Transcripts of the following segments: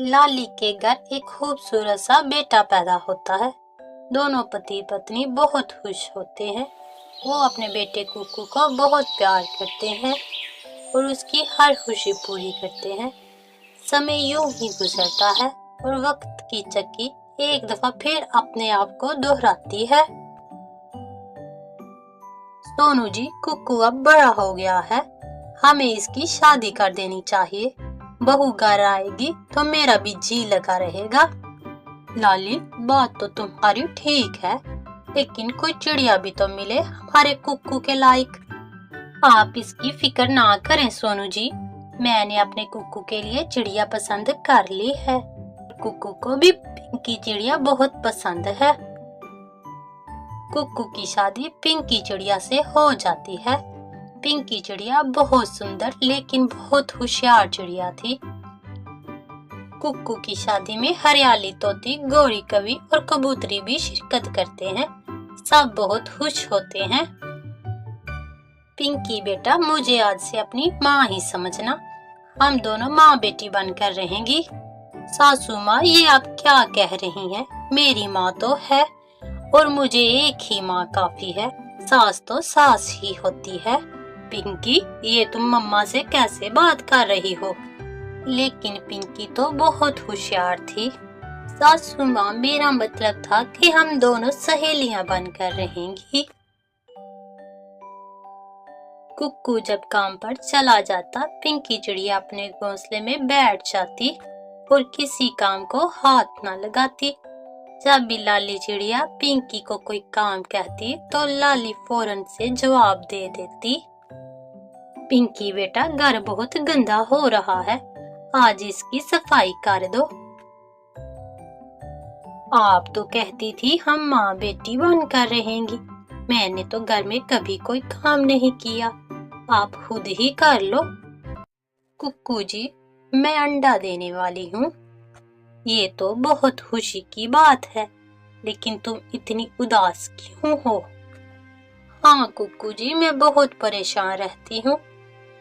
लाली के घर एक खूबसूरत सा बेटा पैदा होता है। दोनों पति पत्नी बहुत खुश होते हैं। वो अपने बेटे कुक्कू को बहुत प्यार करते हैं और उसकी हर खुशी पूरी करते हैं। समय यूं ही गुजरता है और वक्त की चक्की एक दफा फिर अपने आप को दोहराती है। सोनू जी, कुक्कू अब बड़ा हो गया है, हमें इसकी शादी कर देनी चाहिए। बहू घर आएगी तो मेरा भी जी लगा रहेगा। लाली, बात तो तुम्हारी ठीक है, लेकिन कोई चिड़िया भी तो मिले हमारे कुक्कू के लायक। आप इसकी फिक्र ना करें सोनू जी, मैंने अपने कुक्कू के लिए चिड़िया पसंद कर ली है। कुक्कू को भी पिंकी चिड़िया बहुत पसंद है। कुक्कू की शादी पिंकी चिड़िया से हो जाती है। पिंकी चिड़िया बहुत सुंदर लेकिन बहुत होशियार चिड़िया थी। कुक्कू की शादी में हरियाली तोती, गौरी कवि और कबूतरी भी शिरकत करते हैं। सब बहुत खुश होते हैं। पिंकी बेटा, मुझे आज से अपनी माँ ही समझना। हम दोनों माँ बेटी बनकर रहेंगी। सासू माँ, ये आप क्या कह रही हैं? मेरी माँ तो है और मुझे एक ही माँ काफी है। सास तो सास ही होती है। पिंकी, ये तुम मम्मा से कैसे बात कर रही हो? लेकिन पिंकी तो बहुत होशियार थी। सासू माँ, मेरा मतलब था कि हम दोनों सहेलियां बनकर रहेंगी। कुक्कू जब काम पर चला जाता, पिंकी चिड़िया अपने घोंसले में बैठ जाती और किसी काम को हाथ न लगाती। जब भी लाली चिड़िया पिंकी को कोई काम कहती तो लाली फौरन से जवाब दे देती। पिंकी बेटा, घर बहुत गंदा हो रहा है, आज इसकी सफाई कर दो। आप तो कहती थी हम माँ बेटी बनकर रहेंगी। मैंने तो घर में कभी कोई काम नहीं किया, आप खुद ही कर लो। कुक्कू जी, मैं अंडा देने वाली हूँ। ये तो बहुत खुशी की बात है, लेकिन तुम इतनी उदास क्यों हो? हाँ कुक्कू जी, मैं बहुत परेशान रहती हूँ।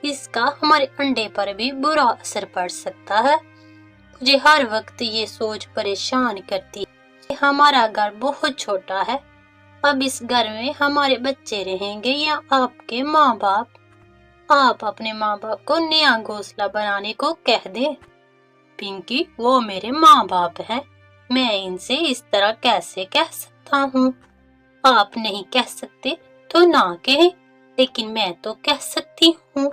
इसका हमारे अंडे पर भी बुरा असर पड़ सकता है। मुझे हर वक्त ये सोच परेशान करती है कि हमारा घर बहुत छोटा है। अब इस घर में हमारे बच्चे रहेंगे या आपके माँ बाप? आप अपने माँ बाप को नया घोंसला बनाने को कह दें। पिंकी, वो मेरे माँ बाप हैं, मैं इनसे इस तरह कैसे कह सकता हूँ? आप नहीं कह सकते तो ना कहें, लेकिन मैं तो कह सकती हूँ।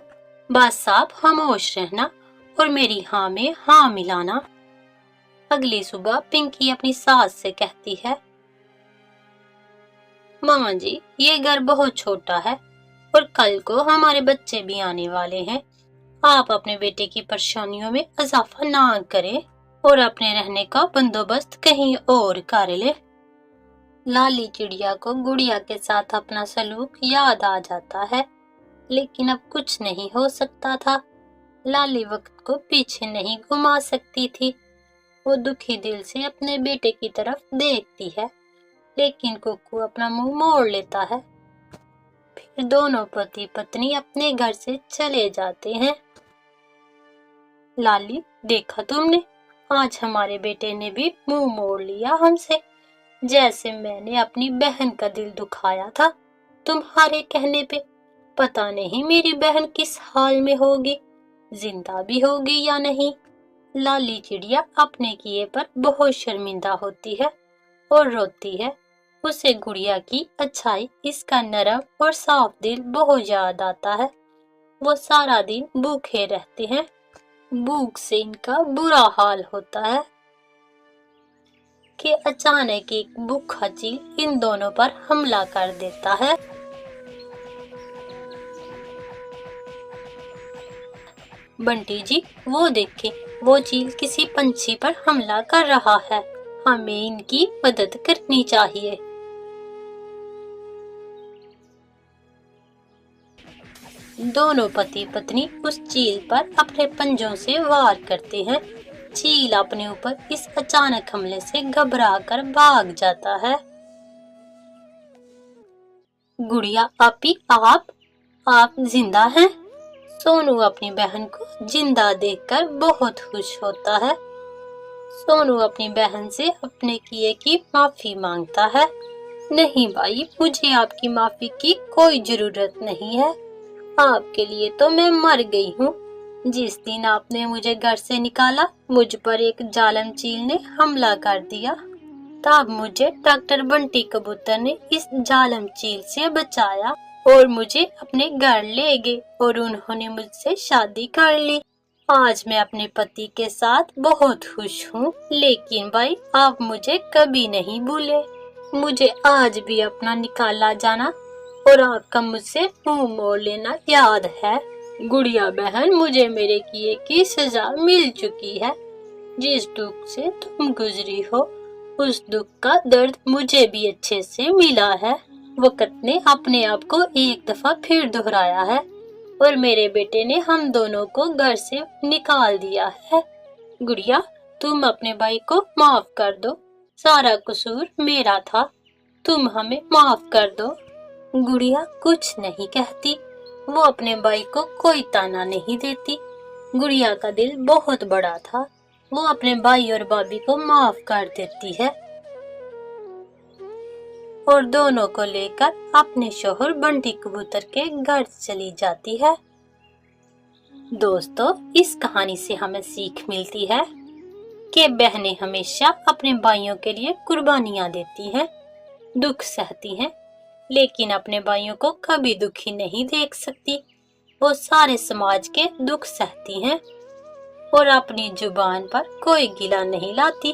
बस आप खामोश रहना और मेरी हाँ में हाँ मिलाना। अगली सुबह पिंकी अपनी सास से कहती है, माँ जी, ये घर बहुत छोटा है और कल को हमारे बच्चे भी आने वाले हैं। आप अपने बेटे की परेशानियों में इजाफा ना करें और अपने रहने का बंदोबस्त कहीं और कर ले। लाली चिड़िया को गुड़िया के साथ अपना सलूक याद आ जाता है, लेकिन अब कुछ नहीं हो सकता था। लाली वक्त को पीछे नहीं घुमा सकती थी। वो दुखी दिल से अपने बेटे की तरफ देखती है, लेकिन कुक्कू अपना मुंह मोड़ लेता है। फिर दोनों पति पत्नी अपने घर से चले जाते हैं। लाली, देखा तुमने, आज हमारे बेटे ने भी मुंह मोड़ लिया हमसे, जैसे मैंने अपनी बहन का दिल दुखाया था तुम्हारे कहने पे। पता नहीं मेरी बहन किस हाल में होगी, जिंदा भी होगी या नहीं। लाली चिड़िया अपने किए पर बहुत शर्मिंदा होती है और रोती है। उसे गुड़िया की अच्छाई, इसका नरम और साफ दिल बहुत याद आता है। वो सारा दिन भूखे रहते हैं। भूख से इनका बुरा हाल होता है कि अचानक एक भूखा चील इन दोनों पर हमला कर देता है। बंटी जी, वो देखें, वो चील किसी पंछी पर हमला कर रहा है। हमें इनकी मदद करनी चाहिए। दोनों पति पत्नी उस चील पर अपने पंजों से वार करते हैं। चील अपने ऊपर इस अचानक हमले से घबराकर भाग जाता है। गुड़िया आपी, आप जिंदा हैं? सोनू अपनी बहन को जिंदा देखकर बहुत खुश होता है। सोनू अपनी बहन से अपने किए की माफी मांगता है। नहीं भाई, मुझे आपकी माफी की कोई जरूरत नहीं है। आपके लिए तो मैं मर गई हूँ। जिस दिन आपने मुझे घर से निकाला, मुझ पर एक जालम चील ने हमला कर दिया। तब मुझे डॉक्टर बंटी कबूतर ने इस जालम चील से बचाया और मुझे अपने घर ले गए और उन्होंने मुझसे शादी कर ली। आज मैं अपने पति के साथ बहुत खुश हूँ। लेकिन भाई, आप मुझे कभी नहीं भूले। मुझे आज भी अपना निकाला जाना और आपका मुझसे मुंह मोड़ लेना याद है। गुड़िया बहन, मुझे मेरे किए की सजा मिल चुकी है। जिस दुख से तुम गुजरी हो, उस दुख का दर्द मुझे भी अच्छे से मिला है। वक्त ने अपने आप को एक दफा फिर दोहराया है और मेरे बेटे ने हम दोनों को घर से निकाल दिया है। गुड़िया, तुम अपने भाई को माफ कर दो। सारा कसूर मेरा था, तुम हमें माफ कर दो। गुड़िया कुछ नहीं कहती। वो अपने भाई को कोई ताना नहीं देती। गुड़िया का दिल बहुत बड़ा था। वो अपने भाई और भाभी को माफ कर देती है और दोनों को लेकर अपने शोहर बंटी कबूतर के घर चली जाती है। दोस्तों, इस कहानी से हमें सीख मिलती है कि बहनें हमेशा अपने भाइयों के लिए कुर्बानियां देती हैं, दुख सहती हैं, लेकिन अपने भाइयों को कभी दुखी नहीं देख सकती। वो सारे समाज के दुख सहती हैं और अपनी जुबान पर कोई गिला नहीं लाती।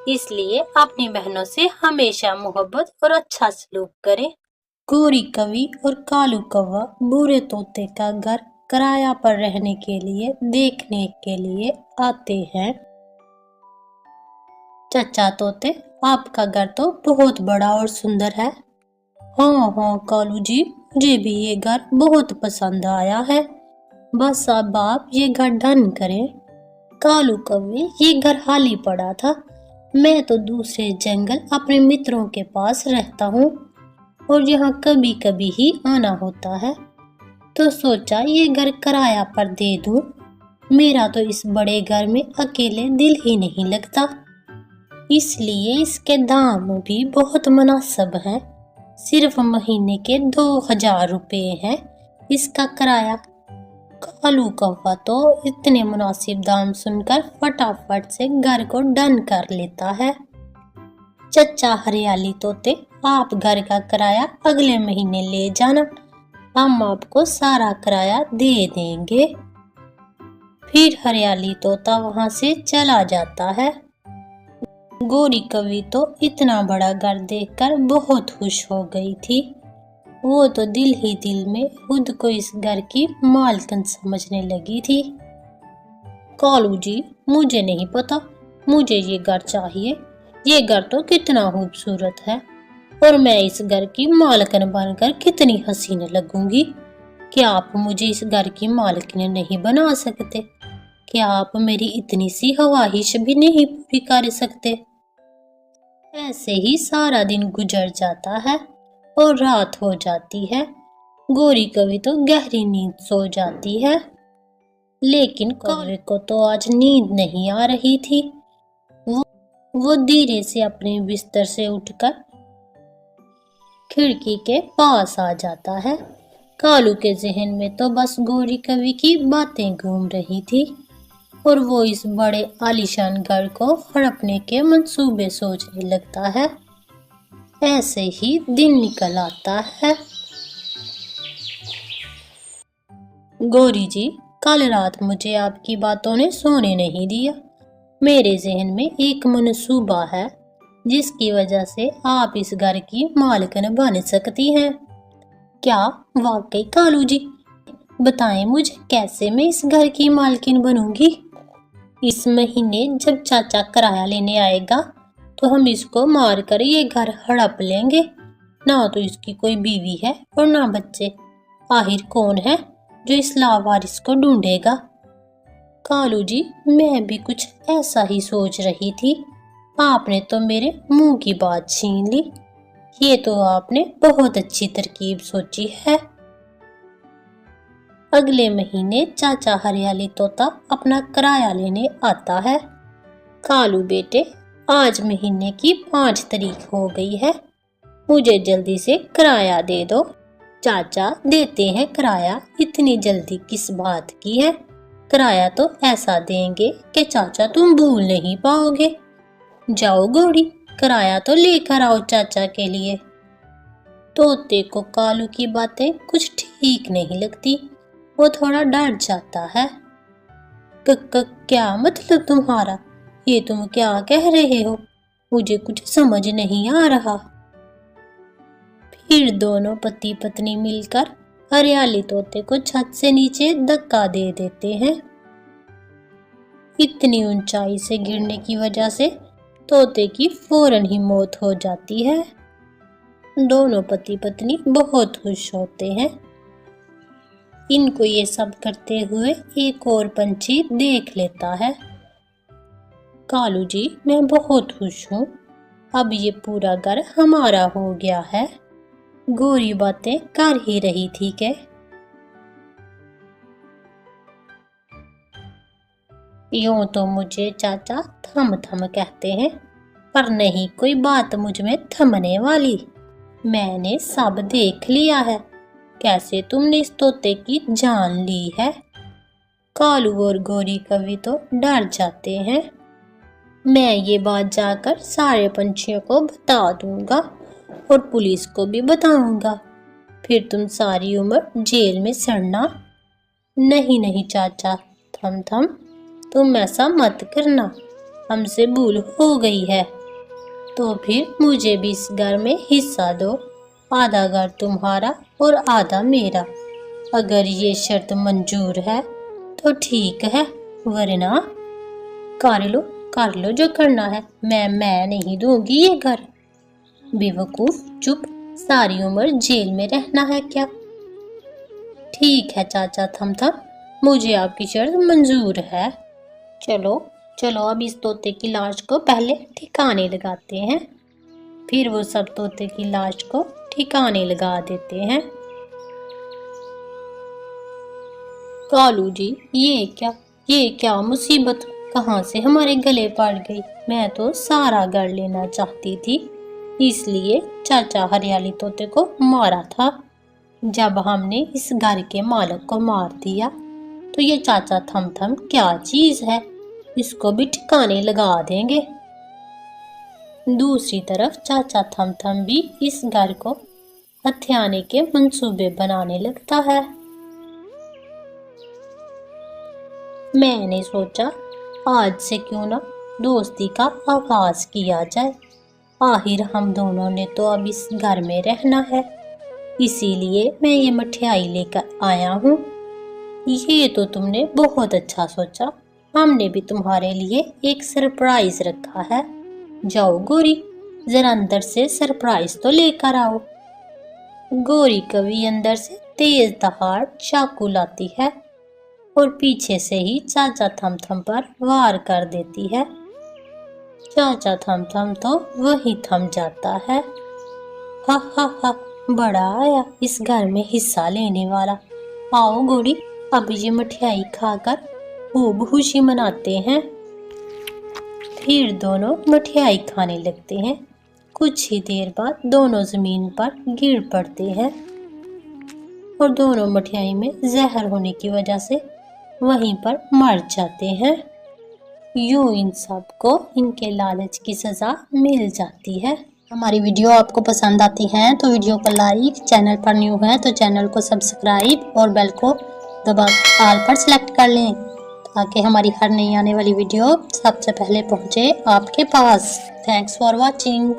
इसलिए अपनी बहनों से हमेशा मोहब्बत और अच्छा सलूक करें। गोरी कवि और कालू कौवा बूढ़े तोते का घर किराया पर रहने के लिए देखने के लिए आते हैं। चचा तोते, आपका घर तो बहुत बड़ा और सुंदर है। हाँ हाँ कालू जी, मुझे भी ये घर बहुत पसंद आया है। बस अब आप ये घर डन करें। कालू कौवे, ये घर खाली पड़ा था। मैं तो दूसरे जंगल अपने मित्रों के पास रहता हूँ और यहाँ कभी कभी ही आना होता है, तो सोचा ये घर किराया पर दे दूँ। मेरा तो इस बड़े घर में अकेले दिल ही नहीं लगता, इसलिए इसके दाम भी बहुत मुनासिब हैं। सिर्फ महीने के 2000 रुपये है इसका किराया। कालू कौवा तो इतने मुनासिब दाम सुनकर फटाफट से घर को डन कर लेता है। चचा हरियाली तोते, आप घर का किराया अगले महीने ले जाना, हम आपको सारा किराया दे देंगे। फिर हरियाली तोता वहां से चला जाता है। गोरी कवि तो इतना बड़ा घर देखकर बहुत खुश हो गई थी। वो तो दिल ही दिल में खुद को इस घर की मालकिन समझने लगी थी। कालू जी, मुझे नहीं पता, मुझे ये घर चाहिए। ये घर तो कितना खूबसूरत है और मैं इस घर की मालकिन बनकर कितनी हसीन लगूंगी। क्या आप मुझे इस घर की मालकिन नहीं बना सकते? क्या आप मेरी इतनी सी ख्वाहिश भी नहीं पूरी कर सकते? ऐसे ही सारा दिन गुजर जाता है और रात हो जाती है। गोरी कवि तो गहरी नींद सो जाती है, लेकिन कौवे को तो आज नींद नहीं आ रही थी। वो धीरे से अपने बिस्तर से उठकर खिड़की के पास आ जाता है। कालू के जहन में तो बस गोरी कवि की बातें घूम रही थी और वो इस बड़े आलीशान घर को हड़पने के मंसूबे सोचने लगता है। ऐसे ही दिन निकल आता है। गौरी जी, कल रात मुझे आपकी बातों ने सोने नहीं दिया। मेरे जहन में एक मंसूबा है जिसकी वजह से आप इस घर की मालकिन बन सकती हैं। क्या? वाकई कालू जी, बताएं मुझे कैसे मैं इस घर की मालकिन बनूंगी। इस महीने जब चाचा किराया लेने आएगा तो हम इसको मार कर ये घर हड़प लेंगे। ना तो इसकी कोई बीवी है और ना बच्चे। आखिर कौन है जो इस लावारिस को ढूंढेगा? कालू जी, मैं भी कुछ ऐसा ही सोच रही थी। आपने तो मेरे मुंह की बात छीन ली। ये तो आपने बहुत अच्छी तरकीब सोची है। अगले महीने चाचा हरियाली तोता अपना किराया लेने आता है। कालू बेटे, आज महीने की 5 तारीख हो गई है, मुझे जल्दी से किराया दे दो। चाचा देते हैं किराया, इतनी जल्दी किस बात की है? किराया तो ऐसा देंगे कि चाचा तुम भूल नहीं पाओगे। जाओ गौरी, किराया तो लेकर आओ चाचा के लिए। तोते को कालू की बातें कुछ ठीक नहीं लगती, वो थोड़ा डर जाता है। क्या मतलब तुम्हारा? ये तुम क्या कह रहे हो? मुझे कुछ समझ नहीं आ रहा। फिर दोनों पति पत्नी मिलकर हरियाली तोते को छत से नीचे धक्का दे देते हैं। इतनी ऊंचाई से गिरने की वजह से तोते की फौरन ही मौत हो जाती है। दोनों पति पत्नी बहुत खुश होते हैं। इनको ये सब करते हुए एक और पंछी देख लेता है। कालू जी, मैं बहुत खुश हूँ, अब ये पूरा घर हमारा हो गया है। गोरी बातें कर ही रही थी के? यूं तो मुझे चाचा थम थम कहते हैं, पर नहीं कोई बात मुझ में थमने वाली। मैंने सब देख लिया है, कैसे तुमने इस तोते की जान ली है। कालू और गोरी कवि तो डर जाते हैं। मैं ये बात जाकर सारे पंछियों को बता दूंगा और पुलिस को भी बताऊंगा, फिर तुम सारी उम्र जेल में सड़ना। नहीं नहीं चाचा, थम थम, तुम ऐसा मत करना, हमसे भूल हो गई है। तो फिर मुझे भी इस घर में हिस्सा दो, आधा घर तुम्हारा और आधा मेरा। अगर ये शर्त मंजूर है तो ठीक है, वरना कर लो जो करना है, मैं नहीं दूंगी ये घर। बेवकूफ, चुप, सारी उम्र जेल में रहना है क्या? ठीक है चाचा थम थम, मुझे आपकी शर्त मंजूर है। चलो चलो, अब इस तोते की लाश को पहले ठिकाने लगाते हैं। फिर वो सब तोते की लाश को ठिकाने लगा देते हैं। कालू जी, ये क्या मुसीबत कहाँ से हमारे गले पड़ गई? मैं तो सारा घर लेना चाहती थी, इसलिए चाचा हरियाली तोते को मारा था। जब हमने इस घर के मालिक को मार दिया तो ये चाचा थम थम क्या चीज है, इसको भी ठिकाने लगा देंगे। दूसरी तरफ चाचा थम थम भी इस घर को हथियाने के मंसूबे बनाने लगता है। मैंने सोचा आज से क्यों ना दोस्ती का आगाज किया जाए। आखिर हम दोनों ने तो अब इस घर में रहना है, इसीलिए मैं ये मठियाई लेकर आया हूँ। ये तो तुमने बहुत अच्छा सोचा, हमने भी तुम्हारे लिए एक सरप्राइज रखा है। जाओ गोरी, जरा अंदर से सरप्राइज तो लेकर आओ। गोरी कवि अंदर से तेज दहाड़ चाकू लाती है और पीछे से ही चाचा थम थम पर वार कर देती है। चाचा थम थम तो वहीं थम जाता है। हा हा हा, बड़ा आया इस घर में हिस्सा लेने वाला। आओ गोरी, अब ये मठियाई खाकर खूब खुशी मनाते हैं। फिर दोनों मठियाई खाने लगते हैं। कुछ ही देर बाद दोनों जमीन पर गिर पड़ते हैं और दोनों मठियाई में जहर होने की वजह से वहीं पर मर जाते हैं। यूं इन सब को इनके लालच की सजा मिल जाती है। हमारी वीडियो आपको पसंद आती है तो वीडियो को लाइक, चैनल पर न्यू है तो चैनल को सब्सक्राइब और बेल को दबा ऑल पर सेलेक्ट कर लें, ताकि हमारी हर नई आने वाली वीडियो सबसे पहले पहुंचे आपके पास। Thanks for watching.